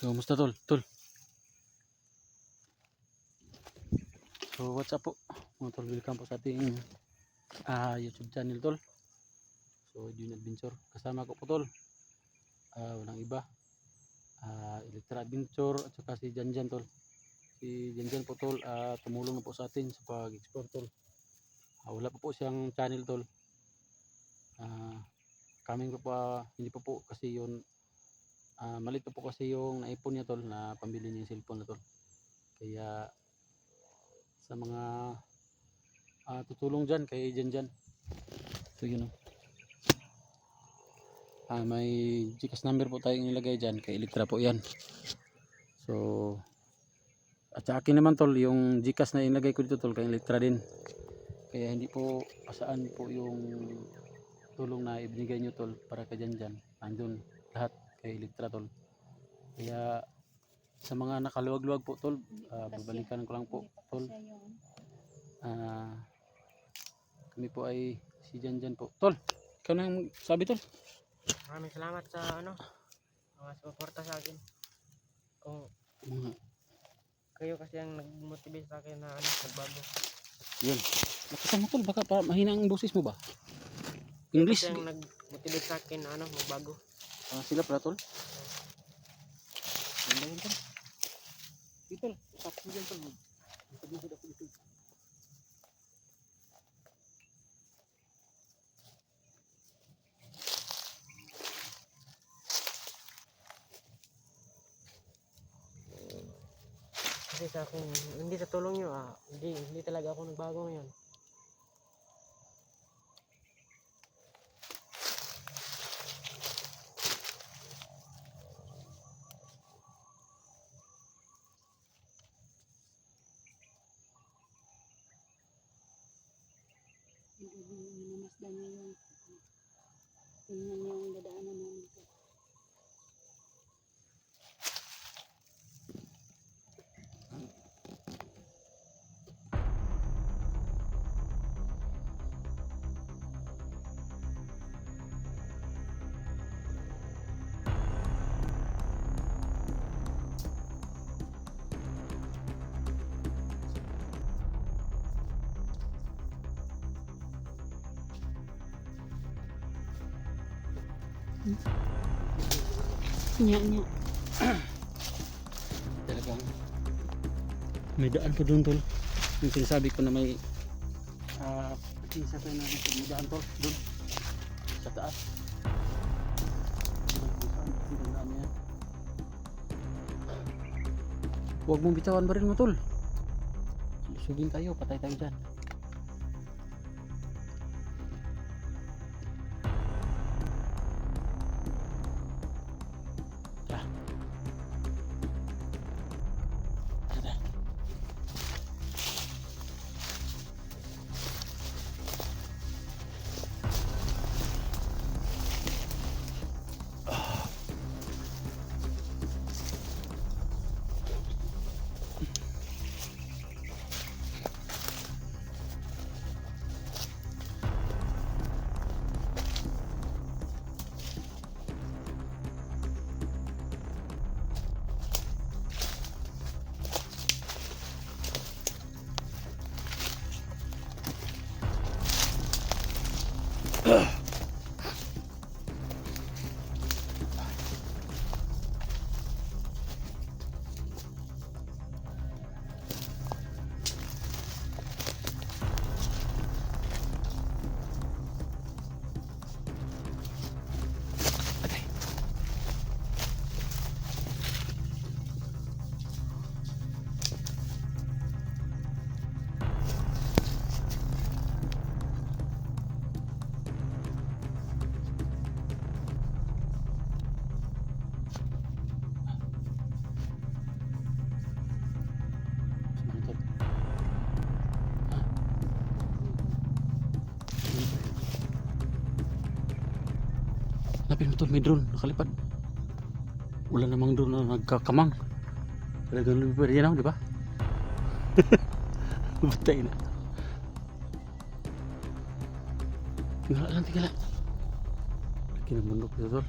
So, musta tol? Tol. So, what's up po? Mga tol, welcome po sa ating YouTube channel tol. So, June Adventure. Kasama ko po tol. Walang iba. Electra Adventure at saka si Janjan tol. Si Janjan po tol, tumulong na po sa atin sa pag-explore tol. Wala pa po siyang channel tol. Coming po hindi pa po kasi yun. Malit pa po kasi yung naipon niya tol na pambili niya yung cellphone na tol. Kaya sa mga tutulong dyan kay Janjan. So yun may GCash number po tayong ilagay dyan kay Electra po yan. So at sa akin naman tol, yung GCash na ilagay ko dito tol kay Electra din. Kaya hindi po pasaan po yung tulong na ibinigay nyo tol para kay Janjan. Andun lahat kay Electra tol. Kaya sa mga nakaluwag-luwag po tol, babalikan ko lang po tol. Kami po ay si Janjan po. Tol, ikaw na yung sabi tol. Maraming salamat sa mga suporta sa akin. Kung kayo kasi ang nag-motivate sa akin na magbago. Yun. Nakasama tol, baka pa mahina ang boses mo ba? English? Kasi ang nag-motivate sa akin na magbago. Sila pala tol? Ganda yun tol. Dito tol, usap mo dyan tol. Magpagluhod ako dito. Kasi sa akin, hindi sa tulong nyo, hindi talaga ako nagbago ngayon. Minamasdan niya yung tingnan niya yung dadaanan namin ito. Nya. Talagang may daan po doon tol. Yung sinasabi ko na may sinasabi na may daan tol doon sa taas. Huwag mong bitawan baril mo tol. Lusugin tayo, patay tayo dyan. Lapin mo tol, may drone nakalipad. Wala namang drone na nagkakamang. Talagang lumipad yan ako, di ba? Batay na. Tingala lang, tingala. Lagi ng bundok dito tol.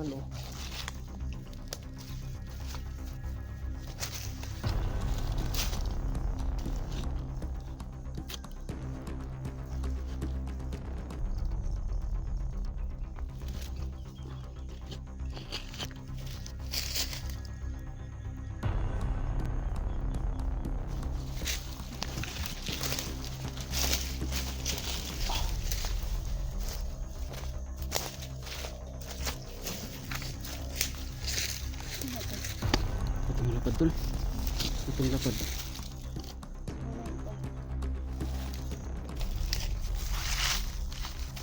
tol oh. Itong lapad tol. Itong lapad.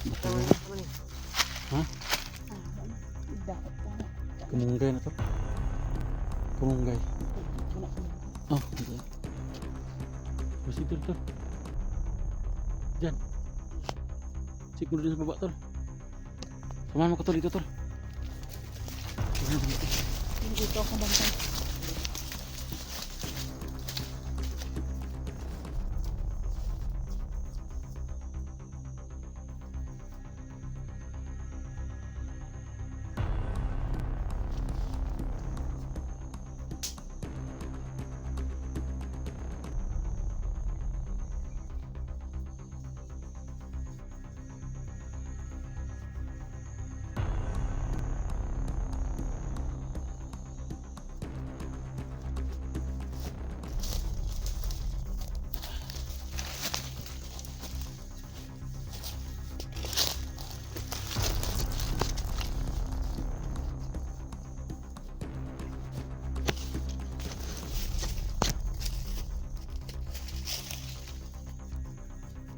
Baka Tama naman eh. Dapat pa. kumunggay na to. Kumunggay. Oh, okay. Masih tol tol. Diyan. Sik mo dun sa baba tol. Samahan mo ko tol dito tol. Dito ako bantay.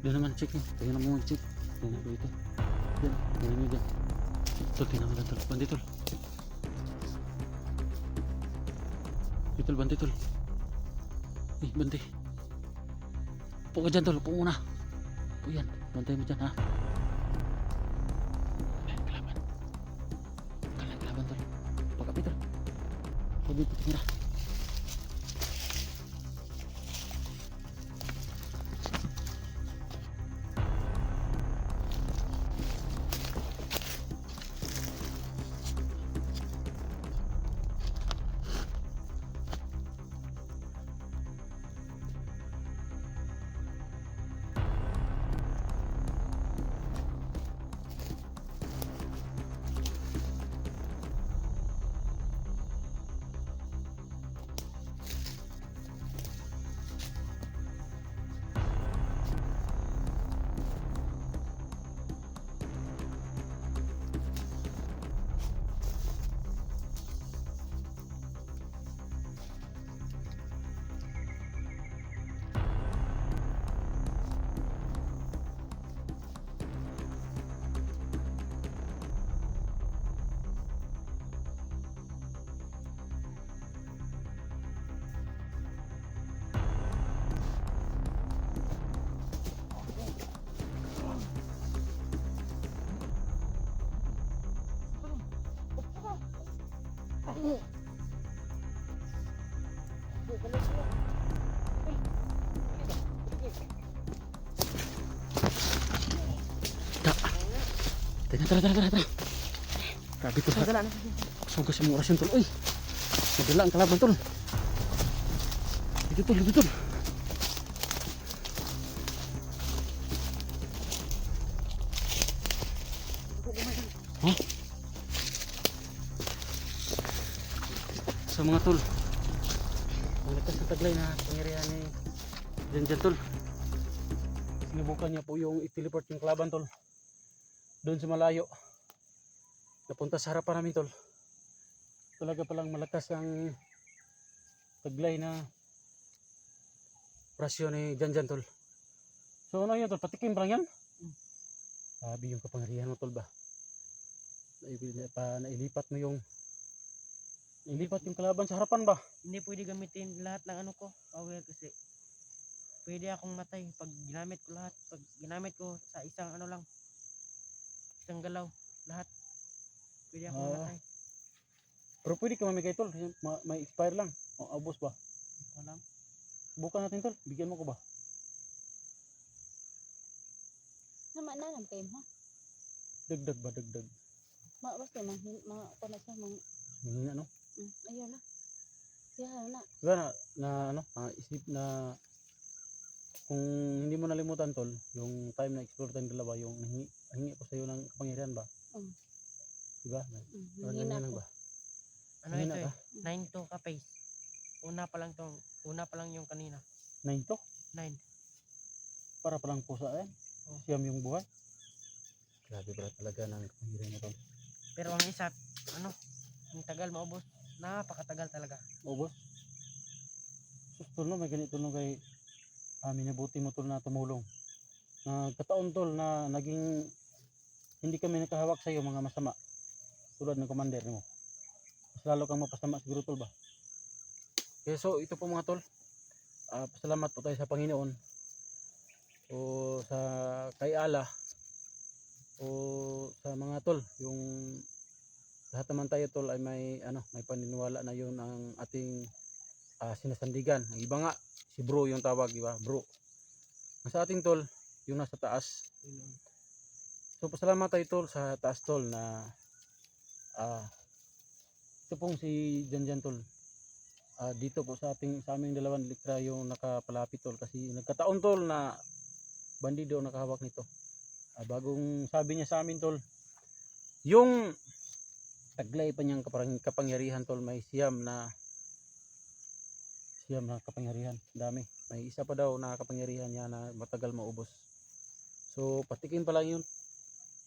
Doon naman check eh. Tingnan mo check. Tingnan ko dito. Yan. Tingnan mo dyan. Tol, tingnan mo dyan tol. Bandi tol. Dito tol, bandi tol. Eh, bandi. Upo ka dyan tol. Upo muna. Upo yan. Bantay mo dyan ha. Ay, kalaban. Kalaban tol. Pagkapi tol. Huwag dito tingnan. Tara. Grabe tol. Dala na. Sugas yung orasyon tol. Uy. Madala ang kalaban tol. Dito tol. Ha? Sa mga tol. Ang lakas na taglay na pangyarihan ni Janjan tol. Sinubukan niya po yung i-teleport yung kalaban tol. Doon sa malayo. Napunta sa harapan namin tol. Talaga palang malakas ang taglay na prasyon ni Janjan tol. So ano yun tol? Patikim parang yan? Sabi yung kapangyarihan mo tol ba? Nailipat mo yung kalaban sa harapan ba? Hindi pwede gamitin lahat ng ano ko, power kasi pwede akong matay pag ginamit ko lahat. Pag ginamit ko sa isang ano lang, isang galaw, lahat. Pwede akong matay. Pero pwede ka mamigay tol, may expire lang. O abos ba? Hindi ko alam. Bukan natin tol, bigyan mo ko ba? Naman na lang kayo ha. Dagdag ba, dagdag? Basta ako na siya, Hindi na, no? ayun na. Yan na. Diba isip na kung hindi mo nalimutan tol, yung time na explore tayong dalawa, yung hingi ko sa'yo ng kapangyarihan ba? Mm. Diba? Parang Hihina ganyan lang ako. ba? Ano Mahina ito ka? eh? 9-2 ka pace. Una pa lang yung kanina. 9 to? 9. Para palang pusa eh. Oh. Siyam yung buhay. Grabe pala talaga ng kapangyarihan mo tol. Pero ang isa, ang tagal maubos. Napakatagal talaga. Ubos. Sus tol no, may ganito no kay minabuti mo tol na tumulong. Nagkataon tol na naging hindi kami nakahawak sa iyo mga masama. Tulad ng commander mo. Mas lalo kang mapasama siguro tol ba? Okay, so ito po mga tol. Pasalamat po tayo sa Panginoon o sa kay Allah o sa mga tol, yung lahat naman tayo tol ay may paniniwala na yun ang ating sinasandigan. Ang iba nga si bro yung tawag, di ba? Bro. Ang sa ating tol, yung nasa taas. So pasalamat tayo tol sa taas tol na ito pong si Janjan tol. Dito po sa aming dalawang litra yung nakapalapit tol kasi nagkataon tol na bandido ang nakahawak nito. Bagong sabi niya sa amin tol, yung taglay pa niyang kapangyarihan tol, may siyam na kapangyarihan. Dami. May isa pa daw na kapangyarihan niya na matagal maubos. So patikin pa lang yun.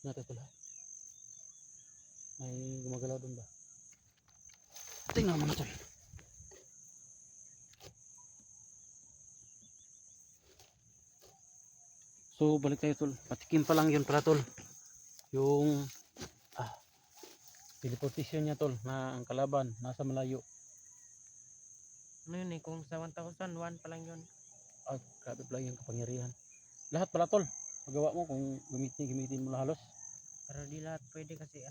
Natin tol. May gumagalaw doon ba? Tingnan mo na tol. So balik tayo tol. Patikim pa lang yun pala tol. Yung teleportation niya tol na ang kalaban nasa malayo. Ano yun eh, kung sa 1,001 pa lang yun. Grabe pala yung kapangyarihan. Lahat pala tol. Magawa mo kung gamitin mo halos. Pero di lahat pwede kasi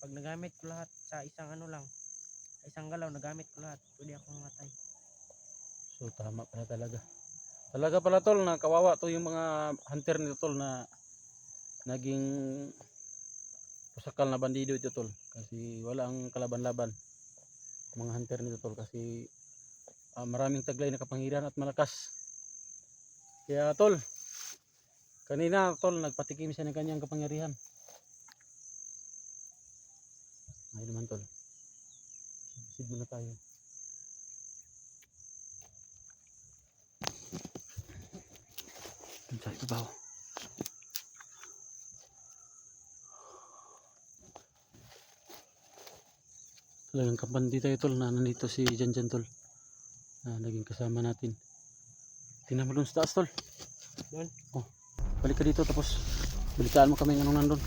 pag nagamit ko lahat sa isang isang galaw, nagamit ko lahat, pwede akong matay. So tama pala talaga. Talaga pala tol na kawawa to yung mga hunter nito tol na naging pusakal na bandido ito tol. Kasi wala ang kalaban-laban mga hunter nito tol kasi maraming taglay na kapangyarihan at malakas. Kaya tol, kanina tol nagpatikim siya ng kanyang kapangyarihan. Ngayon naman tol. Sid muna tayo. Sa ibabaw. Talagang kabandi tayo tol na nandito si Janjan tol. Naging kasama natin. Tingnan mo doon sa taas tol. Doon? Oh, balik ka dito tapos balikaan mo kami ng anong nandun.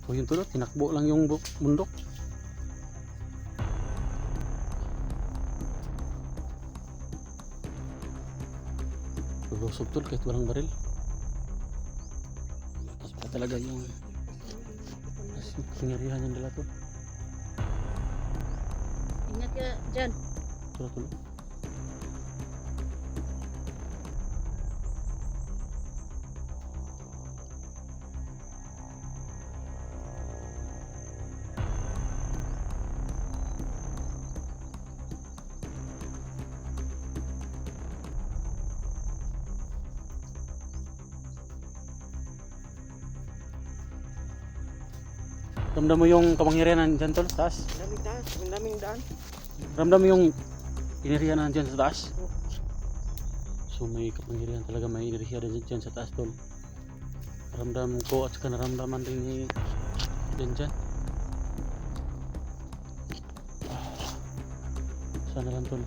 So yun tol, tinakbo lang yung bundok. Lulusog tol kahit walang baril. Lakas pa talaga yung kapangyarihan ng dala tol. Ingat ka dyan. Tol tol. Ramdam mo yung kapangyarihan nandyan tol, sa taas. Ang daming daan. Ramdam mo yung inirihan nandyan sa taas. So may kapangyarihan talaga, may inirihan nandyan sa taas tol. Ramdam ko at saka naramdaman rin ni dyan. Sana lang tol.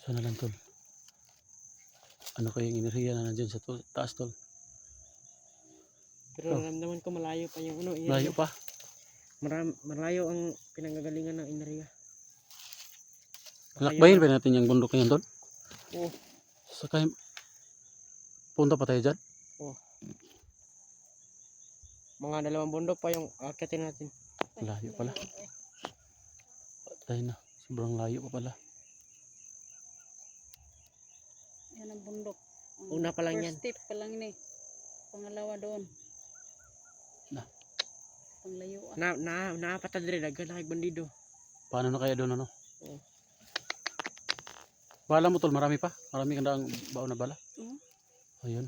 Sana lang tol. Ano kayang inirihan na nandyan sa taas tol? Pero naramdaman ko malayo pa yung Malayo pa. Malayo ang pinanggagalingan ng Inariya. Lakbayin pa natin yung bundok na yan tol. Oo. Sakay. Punta pa tayo dyan. Oo. Mga 2 bundok pa yung akitin natin. Layo pala. Patay na. Sobrang layo pa pala. Yan ang bundok. Una pa lang yan. First step pa lang ni. Pangalawa doon. Na. Panglayuan. Naapata dire daghan na kay bandido. Paano na kaya doon ano? Oo. Bala mo tol, marami pa. Marami kang daang baon na bala. Oo. Ayun.